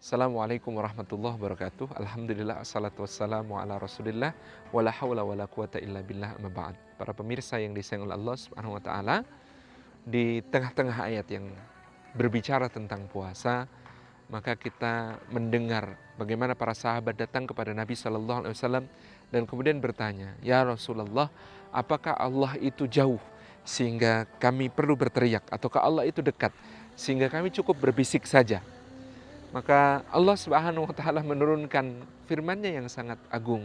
Assalamualaikum warahmatullahi wabarakatuh. Alhamdulillah, assalatu wassalamu ala rasulillah, wala hawla wala quwata illa billah, amma ba'd. Para pemirsa yang disayang oleh Allah subhanahu wa ta'ala, di tengah-tengah ayat yang berbicara tentang puasa, maka kita mendengar bagaimana para sahabat datang kepada Nabi SAW dan kemudian bertanya, "Ya Rasulullah, apakah Allah itu jauh sehingga kami perlu berteriak, ataukah Allah itu dekat sehingga kami cukup berbisik saja?" Maka Allah Subhanahu wa taala menurunkan firman-Nya yang sangat agung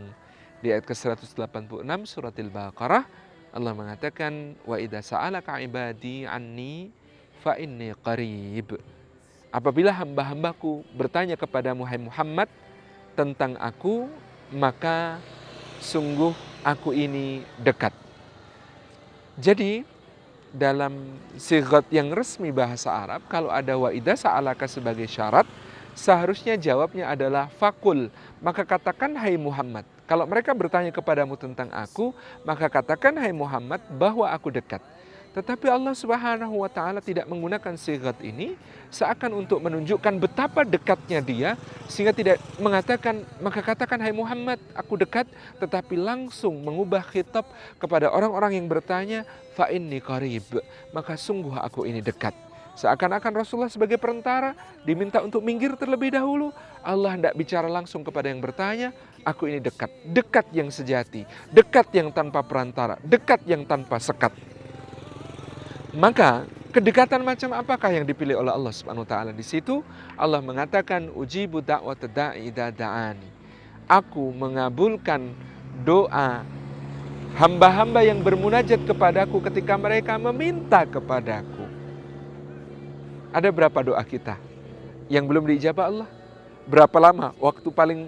di ayat ke-186 surat Al-Baqarah. Allah mengatakan, "Wa idza sa'alaka 'ibadi 'anni fa inni qarib." Apabila hamba-hambaku bertanya kepadamu hai Muhammad tentang aku, maka sungguh aku ini dekat. Jadi dalam sigat yang resmi bahasa Arab, kalau ada wa idza sa'alaka sebagai syarat, seharusnya jawabnya adalah fakul. Maka katakan hai Muhammad. Kalau mereka bertanya kepadamu tentang aku, maka katakan hai Muhammad bahwa aku dekat. Tetapi Allah Subhanahu wa taala tidak menggunakan sigat ini seakan untuk menunjukkan betapa dekatnya Dia, sehingga tidak mengatakan maka katakan hai Muhammad aku dekat, tetapi langsung mengubah khitab kepada orang-orang yang bertanya fa inni qarib, maka sungguh aku ini dekat. Seakan-akan Rasulullah sebagai perantara diminta untuk minggir terlebih dahulu. Allah hendak bicara langsung kepada yang bertanya, aku ini dekat, dekat yang sejati, dekat yang tanpa perantara, dekat yang tanpa sekat. Maka kedekatan macam apakah yang dipilih oleh Allah Subhanahu wa taala di situ? Allah mengatakan ujibu da'watad da'i idza da'ani. Aku mengabulkan doa hamba-hamba yang bermunajat kepadaku ketika mereka meminta kepadaku. Ada berapa doa kita yang belum diijabah Allah? Berapa lama waktu paling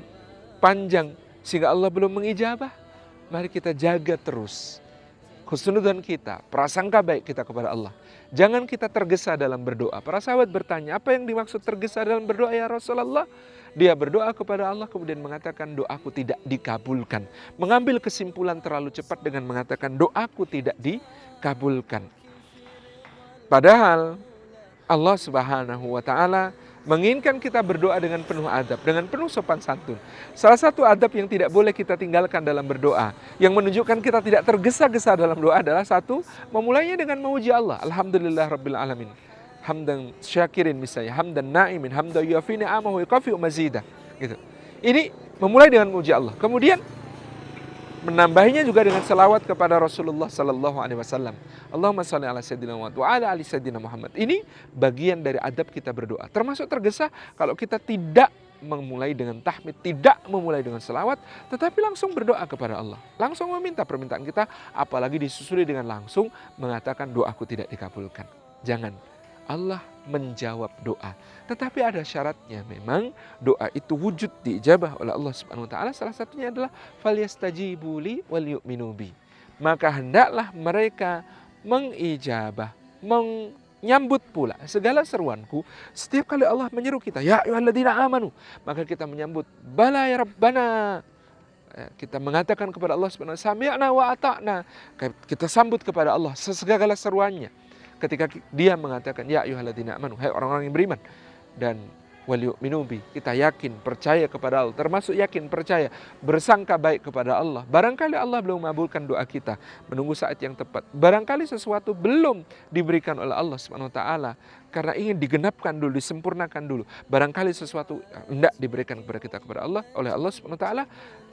panjang sehingga Allah belum mengijabah? Mari kita jaga terus husnudzon kita, prasangka baik kita kepada Allah. Jangan kita tergesa dalam berdoa. Para sahabat bertanya, apa yang dimaksud tergesa dalam berdoa ya Rasulullah? Dia berdoa kepada Allah kemudian mengatakan doaku tidak dikabulkan. Mengambil kesimpulan terlalu cepat dengan mengatakan doaku tidak dikabulkan. Padahal Allah Subhanahu wa taala menginginkan kita berdoa dengan penuh adab, dengan penuh sopan santun. Salah satu adab yang tidak boleh kita tinggalkan dalam berdoa, yang menunjukkan kita tidak tergesa-gesa dalam doa adalah satu, memulainya dengan memuji Allah. Alhamdulillah Rabbil Alamin. Hamdan syakirin misalnya, hamdan na'imin, hamdan yuafi ni'amahu yukafi'u mazidah. Gitu. Ini memulai dengan memuji Allah. Kemudian menambahinya juga dengan selawat kepada Rasulullah Sallallahu Alaihi Wasallam. Allahumma salli ala sayyidina Muhammad wa ala ali sayyidina Muhammad. Ini bagian dari adab kita berdoa. Termasuk tergesa kalau kita tidak memulai dengan tahmid, tidak memulai dengan selawat, tetapi langsung berdoa kepada Allah. Langsung meminta permintaan kita, apalagi disusuli dengan langsung mengatakan doaku tidak dikabulkan. Jangan. Allah menjawab doa. Tetapi ada syaratnya, memang doa itu wujud diijabah oleh Allah Subhanahu wa taala. Salah satunya adalah falyastajibu li wal yu'minu bi. Maka hendaklah mereka mengijabah, menyambut pula segala seruanku. Setiap kali Allah menyeru kita, ya ayyuhalladzina amanu, maka kita menyambut bala ya rabbana. Kita mengatakan kepada Allah Subhanahu wa taala, sami'na wa ata'na. Kita sambut kepada Allah segala seruannya. Ketika dia mengatakan ya ayyuhalladzina amanu, hai orang-orang yang beriman, dan wal yu'minu bi, kita yakin percaya kepada Allah, termasuk yakin percaya bersangka baik kepada Allah. Barangkali Allah belum mengabulkan doa kita, menunggu saat yang tepat. Barangkali sesuatu belum diberikan oleh Allah Subhanahu wa taala karena ingin digenapkan dulu, disempurnakan dulu. Barangkali sesuatu hendak diberikan kepada kita kepada Allah oleh Allah Subhanahu wa taala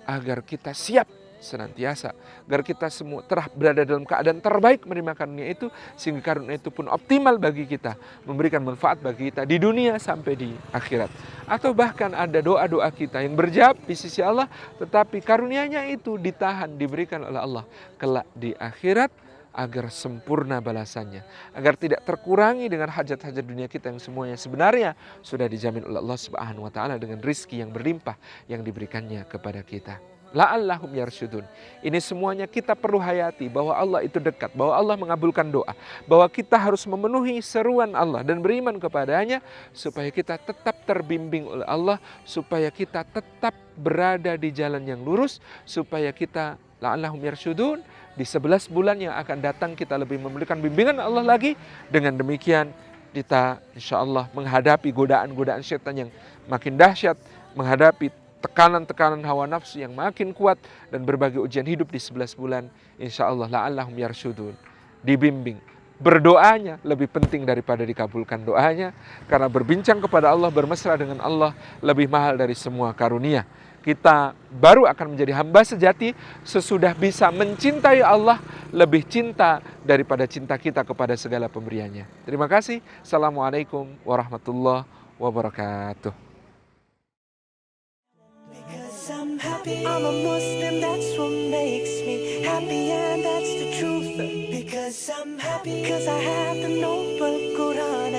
agar kita siap senantiasa, agar kita semua berada dalam keadaan terbaik menerima karunia itu, sehingga karunia itu pun optimal bagi kita, memberikan manfaat bagi kita di dunia sampai di akhirat. Atau bahkan ada doa-doa kita yang berjawab di sisi Allah, tetapi karunianya itu ditahan, diberikan oleh Allah kelak di akhirat, agar sempurna balasannya, agar tidak terkurangi dengan hajat-hajat dunia kita yang semuanya sebenarnya sudah dijamin oleh Allah Subhanahu wa taala dengan rizki yang berlimpah yang diberikannya kepada kita. La'allahum yarsyudun. Ini semuanya kita perlu hayati, bahwa Allah itu dekat, bahwa Allah mengabulkan doa, bahwa kita harus memenuhi seruan Allah dan beriman kepadanya, supaya kita tetap terbimbing oleh Allah, supaya kita tetap berada di jalan yang lurus, supaya kita la'allahum yarsyudun, di 11 bulan yang akan datang kita lebih memberikan bimbingan Allah lagi. Dengan demikian kita insya Allah menghadapi godaan-godaan setan yang makin dahsyat, menghadapi tekanan-tekanan hawa nafsu yang makin kuat, dan berbagai ujian hidup di 11 bulan. Insya Allah la'allahum yarsyudun, dibimbing. Berdoanya lebih penting daripada dikabulkan doanya, karena berbincang kepada Allah, bermesra dengan Allah lebih mahal dari semua karunia. Kita baru akan menjadi hamba sejati sesudah bisa mencintai Allah lebih cinta daripada cinta kita kepada segala pemberiannya. Terima kasih. Assalamualaikum warahmatullahi wabarakatuh. I'm happy, I'm a Muslim, that's what makes me happy, and that's the truth. Because I'm happy, cause I have the noble Quran.